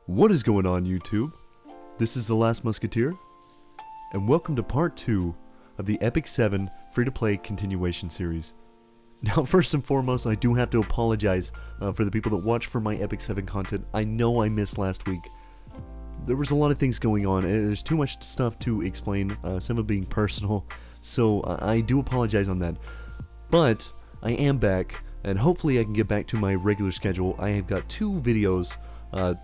What is going on, YouTube? This is The Last Musketeer, and welcome to part 2 of the Epic 7 free-to-play continuation series. Now, first and foremost, I do have to apologize for the people that watch for my Epic 7 content. I know I missed last week. There was a lot of things going on, and there's too much stuff to explain, some of it being personal, so I do apologize on that. But I am back, and hopefully I can get back to my regular schedule. I have got 2 videos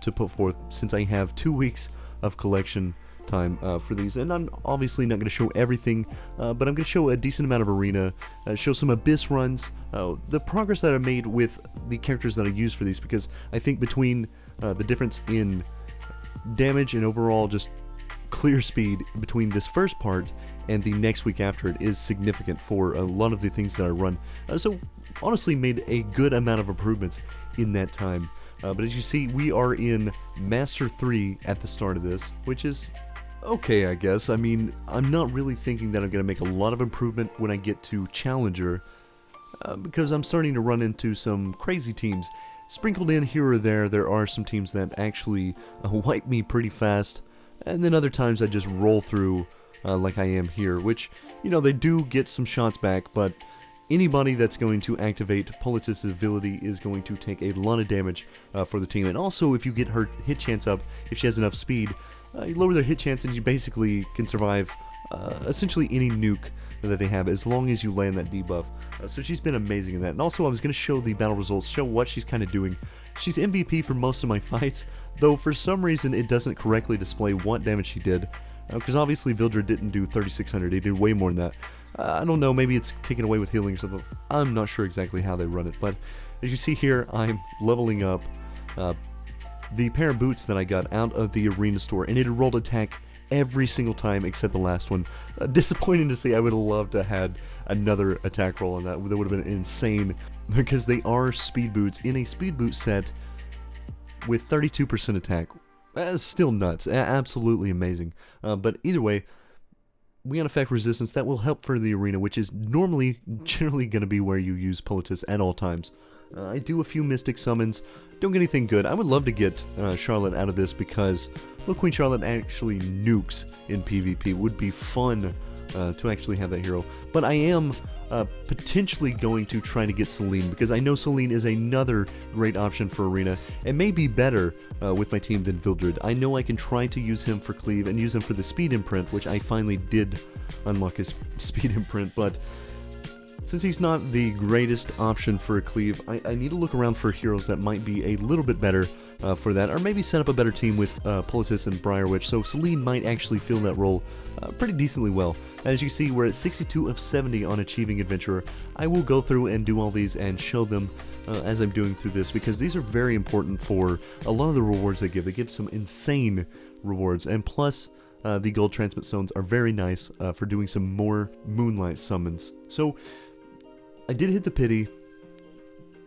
to put forth since I have 2 weeks of collection time for these, and I'm obviously not going to show everything, but I'm going to show a decent amount of arena, show some abyss runs, the progress that I made with the characters that I use for these, because I think between the difference in damage and overall just clear speed between this first part and the next week after it is significant for a lot of the things that I run. So honestly made a good amount of improvements in that time. But as you see, we are in Master 3 at the start of this, which is okay, I guess. I mean, I'm not really thinking that I'm going to make a lot of improvement when I get to Challenger, because I'm starting to run into some crazy teams. Sprinkled in here or there are some teams that actually wipe me pretty fast, and then other times I just roll through like I am here, which, you know, they do get some shots back, but anybody that's going to activate Politis' ability is going to take a lot of damage for the team. And also, if you get her hit chance up, if she has enough speed, you lower their hit chance and you basically can survive essentially any nuke that they have as long as you land that debuff. So she's been amazing in that. And also, I was going to show the battle results, show what she's kind of doing. She's MVP for most of my fights, though for some reason it doesn't correctly display what damage she did. Because obviously Vildred didn't do 3600, he did way more than that. I don't know, maybe it's taken away with healing or something. I'm not sure exactly how they run it, but as you see here, I'm leveling up the pair of boots that I got out of the arena store, and it rolled attack every single time except the last one. Disappointing to say. I would have loved to have had another attack roll on that. That would have been insane, because they are speed boots in a speed boot set with 32% attack. That's still nuts. Absolutely amazing. But either way, we got effect resistance that will help for the arena, which is generally going to be where you use Politis at all times. I do a few Mystic summons, don't get anything good. I would love to get Charlotte out of this, because Little Queen Charlotte actually nukes in PvP. It would be fun to actually have that hero. But I am potentially going to try to get Celine, because I know Celine is another great option for arena, and may be better with my team than Vildred. I know I can try to use him for cleave and use him for the speed imprint, which I finally did unlock his speed imprint, but since he's not the greatest option for a cleave, I need to look around for heroes that might be a little bit better for that, or maybe set up a better team with Politis and Briarwitch, so Celine might actually fill that role pretty decently well. As you see, we're at 62 of 70 on Achieving Adventurer. I will go through and do all these and show them as I'm doing through this, because these are very important for a lot of the rewards they give. They give some insane rewards, and plus the gold transmit stones are very nice for doing some more Moonlight summons. So I did hit the pity,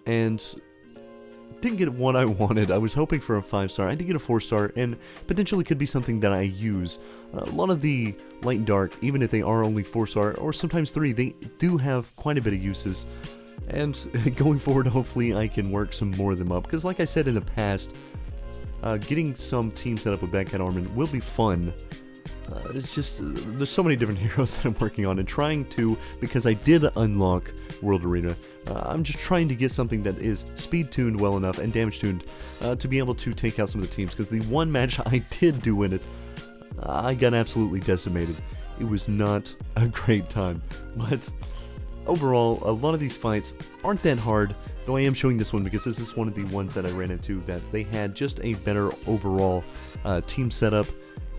and didn't get what I wanted. I was hoping for a 5-star. I did get a 4-star, and potentially could be something that I use. A lot of the light and dark, even if they are only 4-star, or sometimes 3, they do have quite a bit of uses. And going forward, hopefully I can work some more of them up, because like I said in the past, getting some team set up with Bad Cat Armin will be fun. It's just, there's so many different heroes that I'm working on, and trying to, because I did unlock World Arena, I'm just trying to get something that is speed tuned well enough and damage tuned to be able to take out some of the teams, because the one match I did do in it, I got absolutely decimated. It was not a great time, but overall, a lot of these fights aren't that hard, though I am showing this one because this is one of the ones that I ran into that they had just a better overall team setup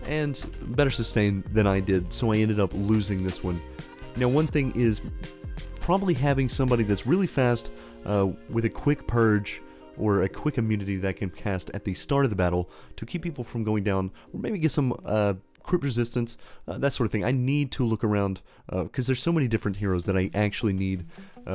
and better sustain than I did, so I ended up losing this one. Now, one thing is probably having somebody that's really fast with a quick purge or a quick immunity that can cast at the start of the battle to keep people from going down, or maybe get some crit resistance, that sort of thing. I need to look around because there's so many different heroes that I actually need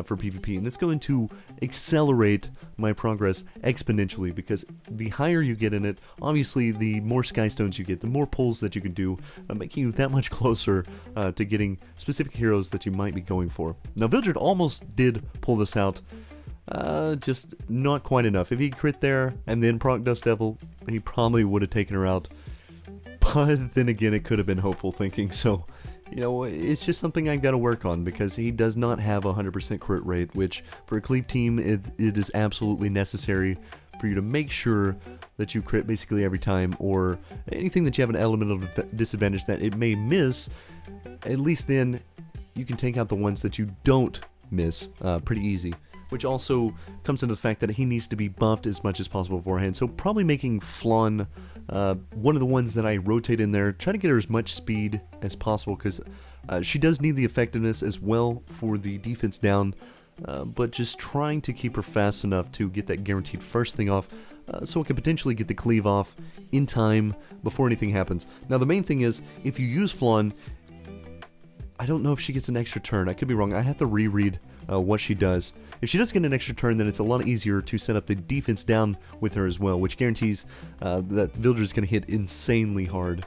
for PvP, and it's going to accelerate my progress exponentially, because the higher you get in it, obviously the more sky stones you get, the more pulls that you can do, making you that much closer to getting specific heroes that you might be going for. Now, Vildred almost did pull this out. just not quite enough. If he crit there and then proc Dust Devil, he probably would have taken her out. But then again, it could have been hopeful thinking, so, you know, it's just something I've got to work on, because he does not have a 100% crit rate, which for a Cleave team, it is absolutely necessary for you to make sure that you crit basically every time, or anything that you have an element of disadvantage that it may miss. At least then you can take out the ones that you don't miss pretty easy, which also comes into the fact that he needs to be buffed as much as possible beforehand. So probably making Flan one of the ones that I rotate in there, try to get her as much speed as possible, because she does need the effectiveness as well for the defense down, but just trying to keep her fast enough to get that guaranteed first thing off, so it can potentially get the cleave off in time before anything happens. Now the main thing is, if you use Flan, I don't know if she gets an extra turn. I could be wrong. I have to reread what she does. If she does get an extra turn, then it's a lot easier to set up the defense down with her as well, which guarantees that Villager is going to hit insanely hard.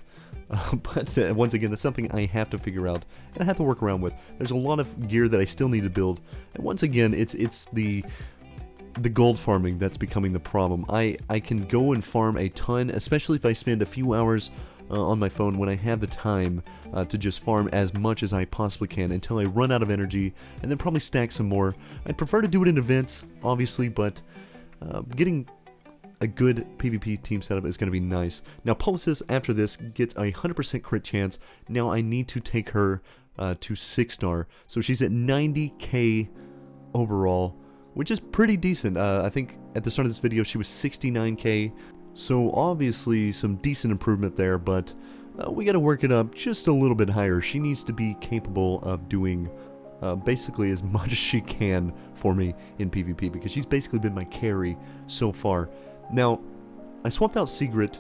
But once again, that's something I have to figure out, and I have to work around with. There's a lot of gear that I still need to build, and once again, it's the gold farming that's becoming the problem. I can go and farm a ton, especially if I spend a few hours on my phone when I have the time to just farm as much as I possibly can until I run out of energy, and then probably stack some more. I'd prefer to do it in events, obviously, but getting a good PvP team setup is going to be nice. Now Poultice after this gets a 100% crit chance. Now I need to take her to 6-star, so she's at 90k overall, which is pretty decent. I think at the start of this video she was 69k. So obviously some decent improvement there, but we gotta work it up just a little bit higher. She needs to be capable of doing basically as much as she can for me in PvP, because she's basically been my carry so far. Now, I swapped out Secret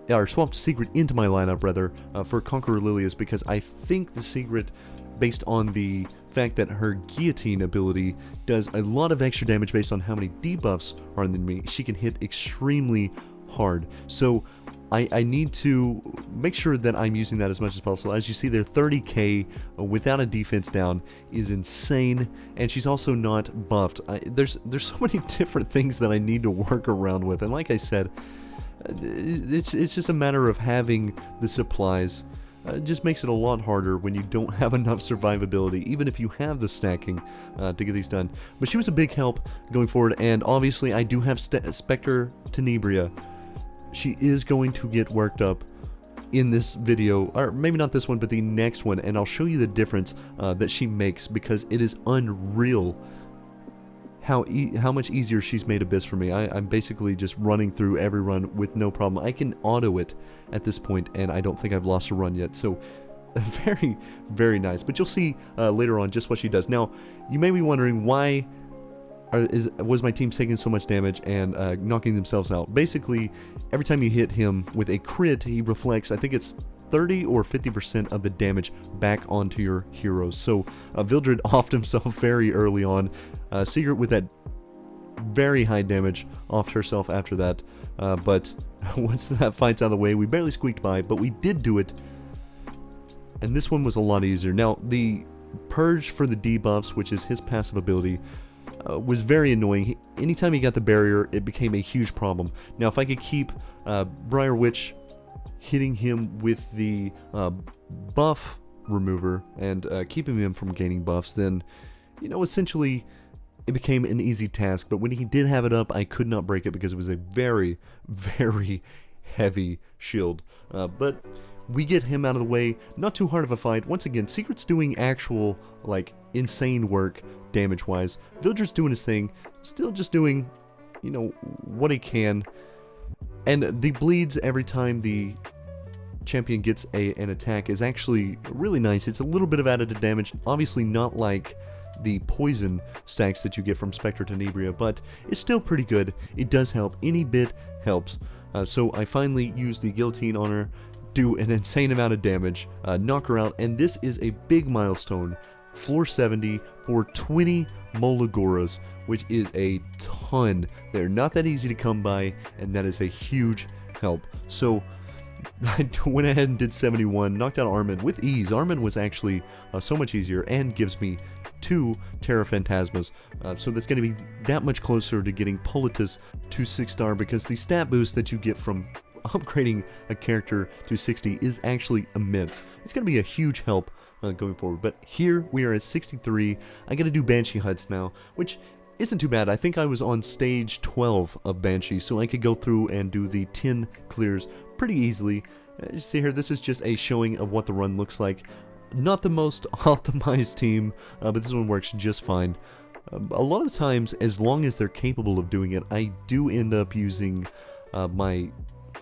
into my lineup rather, for Conqueror Lilius, because I think the Secret, based on the fact that her guillotine ability does a lot of extra damage based on how many debuffs are on the enemy, she can hit extremely hard. So I need to make sure that I'm using that as much as possible. As you see there, 30k without a defense down is insane, and she's also not buffed. There's so many different things that I need to work around with, and like I said, it's just a matter of having the supplies. It just makes it a lot harder when you don't have enough survivability, even if you have the stacking to get these done. But she was a big help going forward, and obviously I do have Spectre Tenebria. She is going to get worked up in this video, or maybe not this one, but the next one, and I'll show you the difference that she makes, because it is unreal how much easier she's made Abyss for me. I'm basically just running through every run with no problem. I can auto it at this point, and I don't think I've lost a run yet, so very, very nice. But you'll see later on just what she does. Now, you may be wondering why was my team taking so much damage and knocking themselves out. Basically, every time you hit him with a crit, he reflects, I think it's 30 or 50% of the damage back onto your heroes. So Vildred offed himself very early on. Secret with that very high damage offed herself after that. But once that fight's out of the way, we barely squeaked by, but we did do it. And this one was a lot easier. Now, the Purge for the debuffs, which is his passive ability, was very annoying. Anytime he got the barrier, it became a huge problem. Now, if I could keep Briar Witch hitting him with the buff remover and keeping him from gaining buffs, then, you know, essentially it became an easy task. But when he did have it up, I could not break it because it was a very, very heavy shield. But we get him out of the way. Not too hard of a fight. Once again, Secret's doing actual, like, insane work damage-wise. Villager's doing his thing. Still just doing, you know, what he can. And the bleeds every time the champion gets an attack is actually really nice. It's a little bit of added damage. Obviously not like the poison stacks that you get from Spectre Tenebria, but it's still pretty good. It does help. Any bit helps. So I finally used the guillotine on her, do an insane amount of damage, knock her out, and this is a big milestone. Floor 70 for 20 Molagoras, which is a ton. They're not that easy to come by, and that is a huge help. So I went ahead and did 71, knocked out Armin with ease. Armin was actually so much easier and gives me 2 Terra Phantasmas. So that's going to be that much closer to getting Politis to 6-star, because the stat boost that you get from upgrading a character to 60 is actually immense. It's going to be a huge help going forward. But here we are at 63. I got to do Banshee Huts now, which isn't too bad. I think I was on stage 12 of Banshee, so I could go through and do the 10 clears pretty easily. You see here, this is just a showing of what the run looks like. Not the most optimized team, but this one works just fine. A lot of times, as long as they're capable of doing it, I do end up using my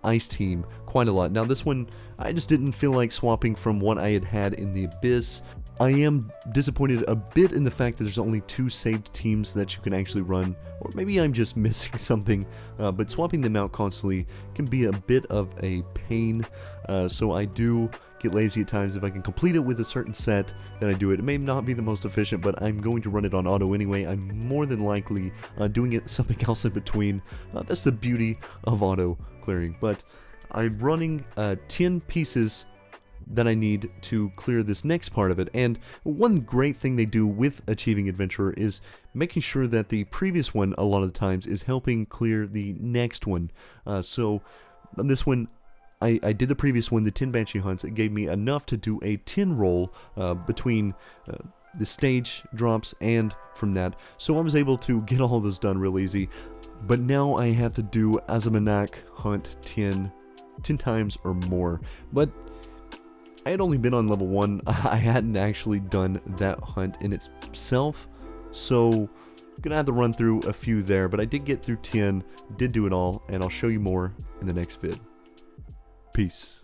Ice team quite a lot. Now this one, I just didn't feel like swapping from what I had in the Abyss. I am disappointed a bit in the fact that there's only 2 saved teams that you can actually run, or maybe I'm just missing something, but swapping them out constantly can be a bit of a pain, so I do get lazy at times. If I can complete it with a certain set, then I do it. It may not be the most efficient, but I'm going to run it on auto anyway. I'm more than likely doing it something else in between. That's the beauty of auto clearing, but I'm running 10 pieces that I need to clear this next part of it. And one great thing they do with Achieving Adventurer is making sure that the previous one a lot of the times is helping clear the next one. So on this one, I did the previous one, the 10 Banshee Hunts. It gave me enough to do a 10 roll between the stage drops and from that. So I was able to get all those done real easy. But now I have to do Azamanak Hunt 10 times or more. But I had only been on level 1, I hadn't actually done that hunt in itself, so I'm gonna have to run through a few there, but I did get through 10, did do it all, and I'll show you more in the next vid. Peace.